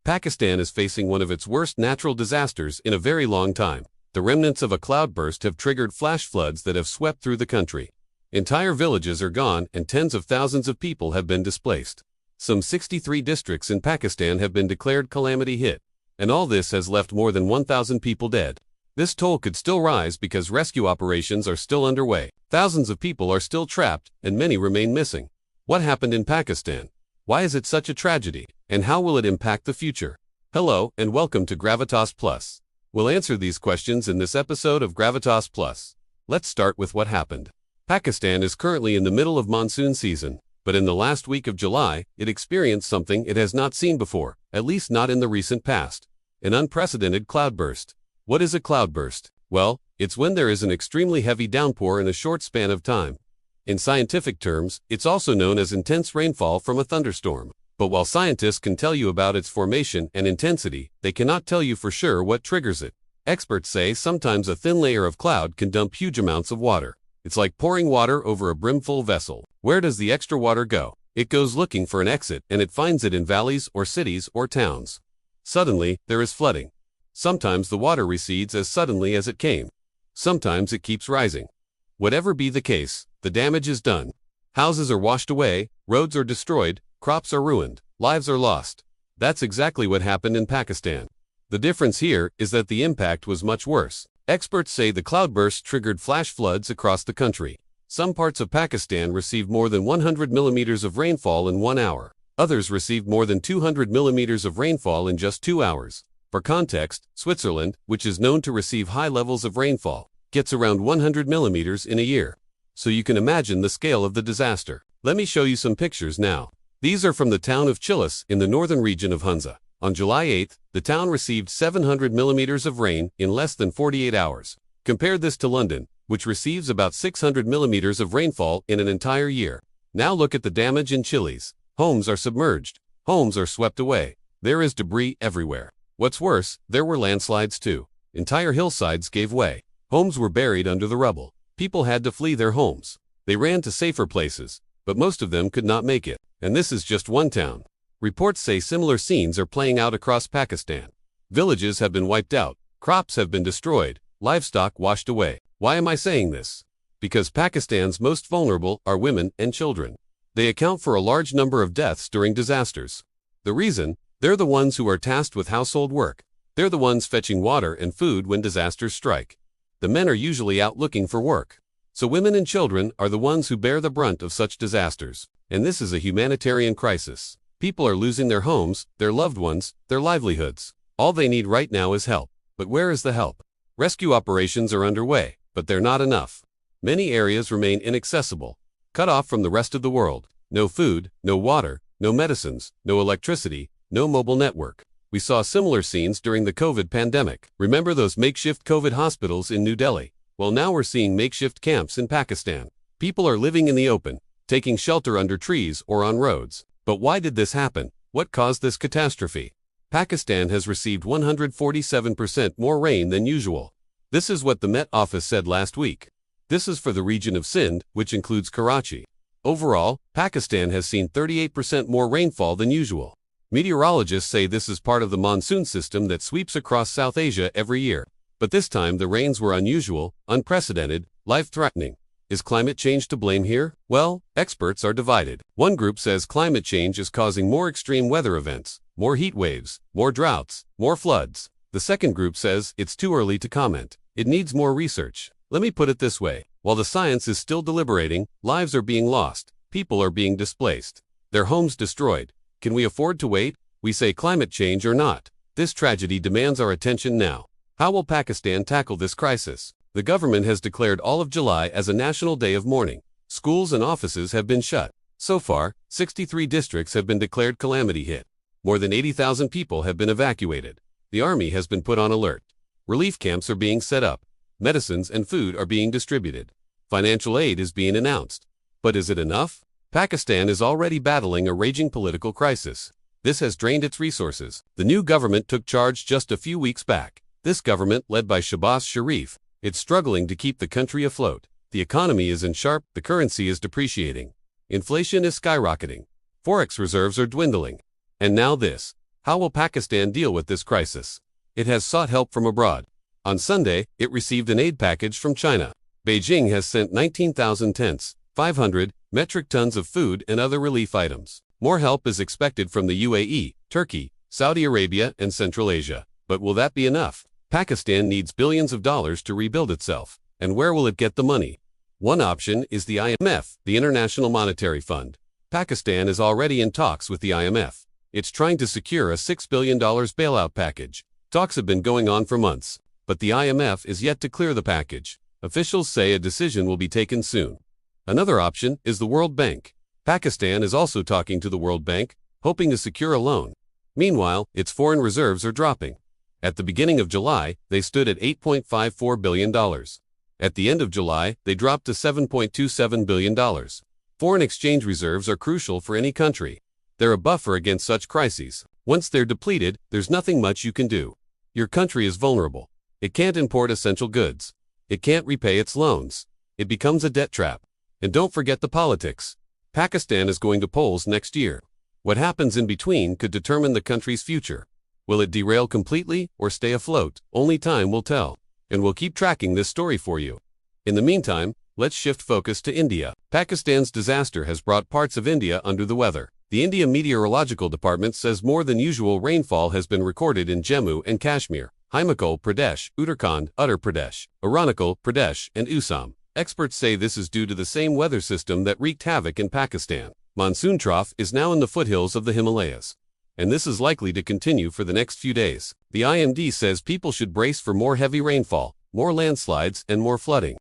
Pakistan is facing one of its worst natural disasters in a very long time. The remnants of a cloudburst have triggered flash floods that have swept through the country. Entire villages are gone and tens of thousands of people have been displaced. Some 63 districts in Pakistan have been declared calamity hit, and all this has left more than 1,000 people dead. This toll could still rise because rescue operations are still underway. Thousands of people are still trapped and many remain missing. What happened in Pakistan? Why is it such a tragedy? And how will it impact the future? Hello and welcome to Gravitas Plus. We'll answer these questions in this episode of Gravitas Plus. Let's start with what happened. Pakistan is currently in the middle of monsoon season, but in the last week of July, it experienced something it has not seen before, at least not in the recent past. An unprecedented cloudburst. What is a cloudburst? Well, it's when there is an extremely heavy downpour in a short span of time. In scientific terms, it's also known as intense rainfall from a thunderstorm. But while scientists can tell you about its formation and intensity, they cannot tell you for sure what triggers it. Experts say sometimes a thin layer of cloud can dump huge amounts of water. It's like pouring water over a brimful vessel. Where does the extra water go? It goes looking for an exit, and it finds it in valleys or cities or towns. Suddenly, there is flooding. Sometimes the water recedes as suddenly as it came. Sometimes it keeps rising. Whatever be the case, the damage is done. Houses are washed away, roads are destroyed, crops are ruined, lives are lost. That's exactly what happened in Pakistan. The difference here is that the impact was much worse. Experts say the cloudburst triggered flash floods across the country. Some parts of Pakistan received more than 100 millimeters of rainfall in 1 hour. Others received more than 200 millimeters of rainfall in just 2 hours. For context, Switzerland, which is known to receive high levels of rainfall, gets around 100 millimeters in a year. So you can imagine the scale of the disaster. Let me show you some pictures now. These are from the town of Chilis in the northern region of Hunza. On July 8, the town received 700 millimeters of rain in less than 48 hours. Compare this to London, which receives about 600 millimeters of rainfall in an entire year. Now look at the damage in Chilis. Homes are submerged. Homes are swept away. There is debris everywhere. What's worse, there were landslides too. Entire hillsides gave way. Homes were buried under the rubble. People had to flee their homes. They ran to safer places, but most of them could not make it. And this is just one town. Reports say similar scenes are playing out across Pakistan. Villages have been wiped out, crops have been destroyed, livestock washed away. Why am I saying this? Because Pakistan's most vulnerable are women and children. They account for a large number of deaths during disasters. The reason? They're the ones who are tasked with household work. They're the ones fetching water and food when disasters strike. The men are usually out looking for work. So women and children are the ones who bear the brunt of such disasters. And this is a humanitarian crisis. People are losing their homes, their loved ones, their livelihoods. All they need right now is help. But where is the help? Rescue operations are underway, but they're not enough. Many areas remain inaccessible, cut off from the rest of the world. No food, no water, no medicines, no electricity, no mobile network. We saw similar scenes during the COVID pandemic. Remember those makeshift COVID hospitals in New Delhi? Well, now we're seeing makeshift camps in Pakistan. People are living in the open, taking shelter under trees or on roads. But why did this happen? What caused this catastrophe? Pakistan has received 147% more rain than usual. This is what the Met Office said last week. This is for the region of Sindh, which includes Karachi. Overall, Pakistan has seen 38% more rainfall than usual. Meteorologists say this is part of the monsoon system that sweeps across South Asia every year. But this time the rains were unusual, unprecedented, life-threatening. Is climate change to blame here? Well, experts are divided. One group says climate change is causing more extreme weather events, more heat waves, more droughts, more floods. The second group says it's too early to comment. It needs more research. Let me put it this way. While the science is still deliberating, lives are being lost, people are being displaced, their homes destroyed. Can we afford to wait? We say climate change or not. This tragedy demands our attention now. How will Pakistan tackle this crisis? The government has declared all of July as a national day of mourning. Schools and offices have been shut. So far, 63 districts have been declared calamity hit. More than 80,000 people have been evacuated. The army has been put on alert. Relief camps are being set up. Medicines and food are being distributed. Financial aid is being announced. But is it enough? Pakistan is already battling a raging political crisis. This has drained its resources. The new government took charge just a few weeks back. This government, led by Shehbaz Sharif, it's struggling to keep the country afloat. The economy is in sharp, the currency is depreciating. Inflation is skyrocketing. Forex reserves are dwindling. And now this. How will Pakistan deal with this crisis? It has sought help from abroad. On Sunday, it received an aid package from China. Beijing has sent 19,000 tents, 500 metric tons of food and other relief items. More help is expected from the UAE, Turkey, Saudi Arabia, and Central Asia. But will that be enough? Pakistan needs billions of dollars to rebuild itself. And where will it get the money? One option is the IMF, the International Monetary Fund. Pakistan is already in talks with the IMF. It's trying to secure a $6 billion bailout package. Talks have been going on for months, but the IMF is yet to clear the package. Officials say a decision will be taken soon. Another option is the World Bank. Pakistan is also talking to the World Bank, hoping to secure a loan. Meanwhile, its foreign reserves are dropping. At the beginning of July, they stood at $8.54 billion. At the end of July, they dropped to $7.27 billion. Foreign exchange reserves are crucial for any country. They're a buffer against such crises. Once they're depleted, there's nothing much you can do. Your country is vulnerable. It can't import essential goods. It can't repay its loans. It becomes a debt trap. And don't forget the politics. Pakistan is going to polls next year. What happens in between could determine the country's future. Will it derail completely or stay afloat? Only time will tell. And we'll keep tracking this story for you. In the meantime, let's shift focus to India. Pakistan's disaster has brought parts of India under the weather. The India Meteorological Department says more than usual rainfall has been recorded in Jammu and Kashmir, Himachal Pradesh, Uttarakhand, Uttar Pradesh, Arunachal Pradesh, and Assam. Experts say this is due to the same weather system that wreaked havoc in Pakistan. Monsoon trough is now in the foothills of the Himalayas, and this is likely to continue for the next few days. The IMD says people should brace for more heavy rainfall, more landslides, and more flooding.